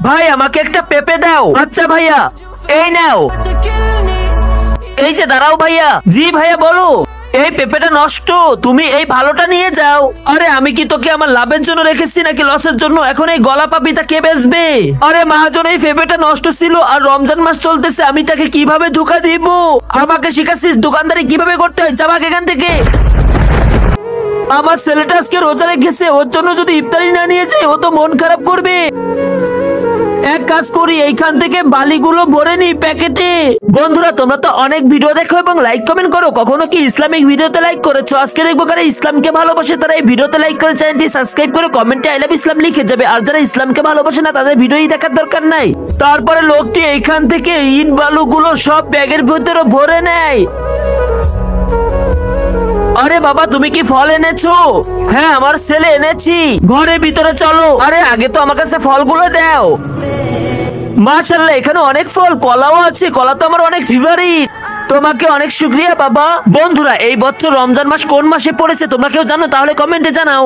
ভাই আমাকে একটা পেঁপে দাও। আচ্ছা ভাইয়া, এই নাও। এই যে দাঁড়াও ভাইয়া। জি ভাইয়া বলো। এই পেঁপেটা নষ্ট, তুমি এই ভালোটা নিয়ে যাও। আরে আমি কি তোকে আমার লাভের জন্য রেখেছি নাকি লসের জন্য? এখন এই গলা পাপিটা কে বেচবে? আরে মহাজন, এই পেঁপেটা নষ্ট ছিল আর রমজান মাস চলতেছে, আমি তাকে কিভাবে ধোকা দিব? আমাকে শিখাচ্ছিস দোকানদারি কিভাবে করতে হয়? যাবাক এখান থেকে। আমার ছেলেটা আজকে রোজা রেখেছে, ওর জন্য যদি ইফতারি না নিয়ে যাই ও তো মন খারাপ করবে। এক কাজ করি, এইখান থেকে বালিগুলো ভরে নি প্যাকেটে। বন্ধুরা তোমরা তো অনেক ভিডিও দেখো এবং লাইক কমেন্ট করো, কখনো কি ইসলামিক ভিডিওতে লাইক করেছো? আজকে দেখবো কারা ইসলামকে ভালোবাসে তারা এই ভিডিওতে লাইক করে চ্যানেলটি সাবস্ক্রাইব করে কমেন্টে আই লাভ ইসলাম লিখে যাবে। আর যারা ইসলামকে ভালোবাসে না তাদের ভিডিওই দেখার দরকার নাই। তারপরে লোকটি এইখান থেকে ইট বালুগুলো সব ব্যাগের ভিতরে ভরে নেয়। আরে বাবা, তুমি কি ফল এনেছো? হ্যাঁ আমার ছেলে এনেছি। ঘরের ভিতরে চলো। আরে আগে তো আমার কাছে ফলগুলো দাও। মাশাআল্লাহ, এখানে অনেক ফল, কলাও আছে। কলা তো আমার অনেক ফেভারিট। তোমাকে অনেক শুকরিয়া বাবা। বন্ধুরা এই বছর রমজান মাস কোন মাসে পড়েছে তোমরা কেউ জানো? তাহলে কমেন্টে জানাও।